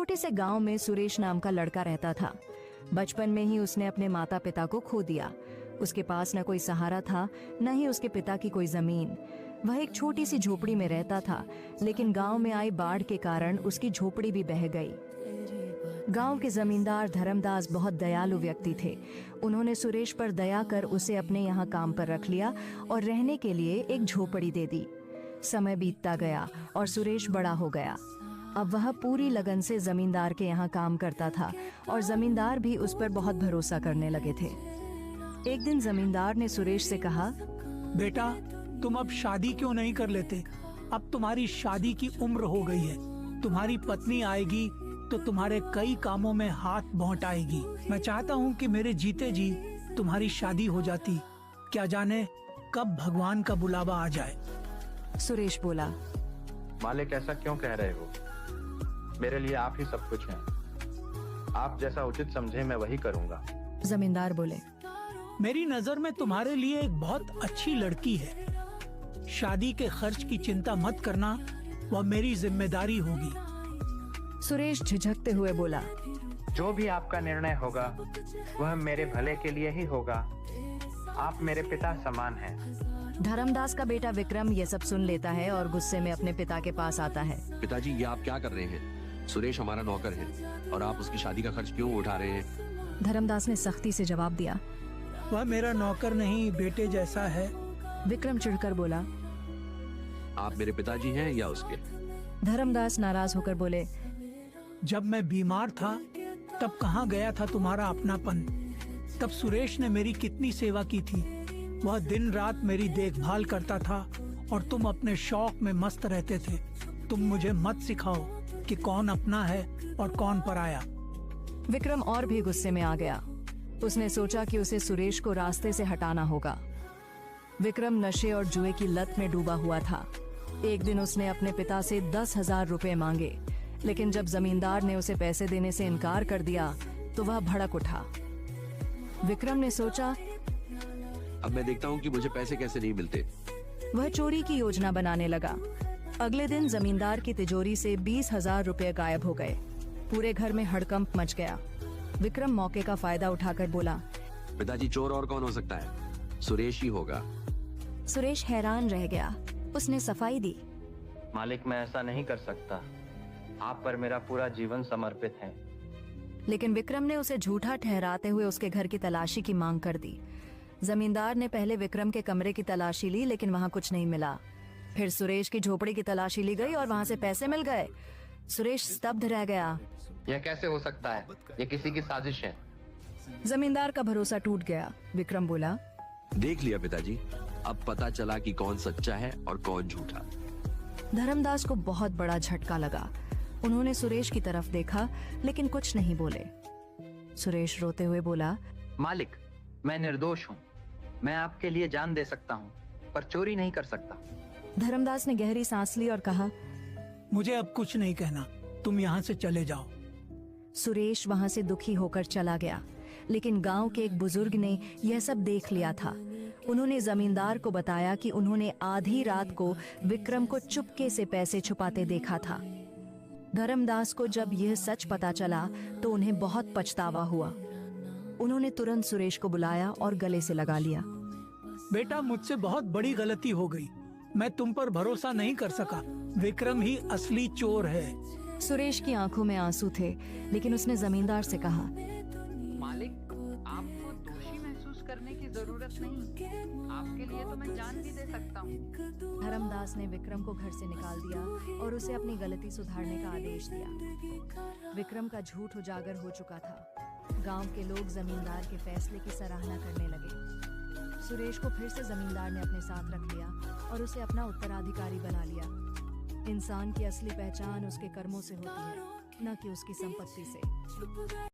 छोटे से गांव में सुरेश नाम का लड़का रहता था। बचपन में ही उसने अपने माता पिता को खो दिया। उसके पास न कोई सहारा था, न ही उसके पिता की कोई जमीन। वह एक छोटी सी झोपड़ी में रहता था, लेकिन गांव में आई बाढ़ के कारण उसकी झोपड़ी भी बह गई। गांव के जमींदार धर्मदास बहुत दयालु व्यक्ति थे। उन्होंने सुरेश पर दया कर उसे अपने यहाँ काम पर रख लिया और रहने के लिए एक झोपड़ी दे दी। समय बीतता गया और सुरेश बड़ा हो गया। अब वह पूरी लगन से जमींदार के यहाँ काम करता था और जमींदार भी उस पर बहुत भरोसा करने लगे थे। एक दिन जमींदार ने सुरेश से कहा, बेटा, तुम अब शादी क्यों नहीं कर लेते? अब तुम्हारी शादी की उम्र हो गई है। तुम्हारी पत्नी आएगी तो तुम्हारे कई कामों में हाथ बौंटाएगी। मैं चाहता हूँ कि मेरे जीते जी तुम्हारी शादी हो जाती। क्या जाने कब भगवान का बुलावा आ जाए। सुरेश बोला, मालिक, ऐसा क्यों कह रहे हो? मेरे लिए आप ही सब कुछ हैं। आप जैसा उचित समझे मैं वही करूँगा। जमींदार बोले, मेरी नजर में तुम्हारे लिए एक बहुत अच्छी लड़की है। शादी के खर्च की चिंता मत करना, वह मेरी जिम्मेदारी होगी। सुरेश झिझकते हुए बोला, जो भी आपका निर्णय होगा वह मेरे भले के लिए ही होगा। आप मेरे पिता समान हैं। धर्मदास का बेटा विक्रम ये सब सुन लेता है और गुस्से में अपने पिता के पास आता है। पिताजी, ये आप क्या कर रहे हैं? सुरेश हमारा नौकर है और आप उसकी शादी का खर्च क्यों उठा रहे हैं? धर्मदास ने सख्ती से जवाब दिया, वह मेरा नौकर नहीं, बेटे जैसा है। विक्रम चिढ़कर बोला, आप मेरे पिताजी हैं या उसके? धर्मदास नाराज होकर बोले, जब मैं बीमार था तब कहाँ गया था तुम्हारा अपनापन? तब सुरेश ने मेरी कितनी सेवा की थी। वह दिन रात मेरी देखभाल करता था और तुम अपने शौक में मस्त रहते थे। तुम मुझे मत सिखाओ कि कौन अपना है और कौन पराया। विक्रम और भी गुस्से में आ गया। उसने सोचा कि उसे सुरेश को रास्ते से हटाना होगा। विक्रम नशे और जुए की लत में डूबा हुआ था। एक दिन उसने अपने पिता से 10,000 रुपए मांगे, लेकिन जब जमींदार ने उसे पैसे देने से इनकार कर दिया तो वह भड़क उठा। विक्रम ने सोचा, अब मैं देखता हूँ कि मुझे पैसे कैसे नहीं मिलते। वह चोरी की योजना बनाने लगा। अगले दिन जमींदार की तिजोरी से 20,000 रुपए गायब हो गए। पूरे घर में हड़कंप मच गया। विक्रम मौके का फायदा उठाकर बोला, पिताजी, चोर और कौन हो सकता है? सुरेश ही होगा। सुरेश हैरान रह गया। उसने सफाई दी, मालिक, मैं ऐसा नहीं कर सकता। आप पर मेरा पूरा जीवन समर्पित है। लेकिन विक्रम ने उसे झूठा ठहराते हुए उसके घर की तलाशी की मांग कर दी। जमींदार ने पहले विक्रम के कमरे की तलाशी ली, लेकिन वहाँ कुछ नहीं मिला। फिर सुरेश की झोपड़ी की तलाशी ली गई और वहाँ से पैसे मिल गए। सुरेश स्तब्ध रह गया। यह कैसे हो सकता है? यह किसी की साजिश है। जमींदार का भरोसा टूट गया। विक्रम बोला, देख लिया पिताजी, अब पता चला कि कौन सच्चा है और कौन झूठा। धर्मदास को बहुत बड़ा झटका लगा। उन्होंने सुरेश की तरफ देखा, लेकिन कुछ नहीं बोले। सुरेश रोते हुए बोला, मालिक, मैं निर्दोष हूँ। मैं आपके लिए जान दे सकता हूँ, पर चोरी नहीं कर सकता। धर्मदास ने गहरी सांस ली और कहा, मुझे अब कुछ नहीं कहना, तुम यहाँ से चले जाओ। सुरेश वहाँ से दुखी होकर चला गया। लेकिन गांव के एक बुजुर्ग ने यह सब देख लिया था। उन्होंने जमींदार को बताया कि उन्होंने आधी रात को विक्रम को चुपके से पैसे छुपाते देखा था। धर्मदास को जब यह सच पता चला तो उन्हें बहुत पछतावा हुआ। उन्होंने तुरंत सुरेश को बुलाया और गले से लगा लिया। बेटा, मुझसे बहुत बड़ी गलती हो गई। मैं तुम पर भरोसा नहीं कर सका। विक्रम ही असली चोर है। सुरेश की आंखों में आंसू थे, लेकिन उसने जमींदार से कहा, मालिक, आपको दोषी महसूस करने की जरूरत नहीं। आपके लिए तो मैं जान भी दे सकता हूँ। धर्मदास ने विक्रम को घर से निकाल दिया और उसे अपनी गलती सुधारने का आदेश दिया। विक्रम का झूठ उजागर हो चुका था। गांव के लोग जमींदार के फैसले की सराहना करने लगे। सुरेश को फिर से जमींदार ने अपने साथ रख लिया और उसे अपना उत्तराधिकारी बना लिया। इंसान की असली पहचान उसके कर्मों से होती है, न कि उसकी संपत्ति से।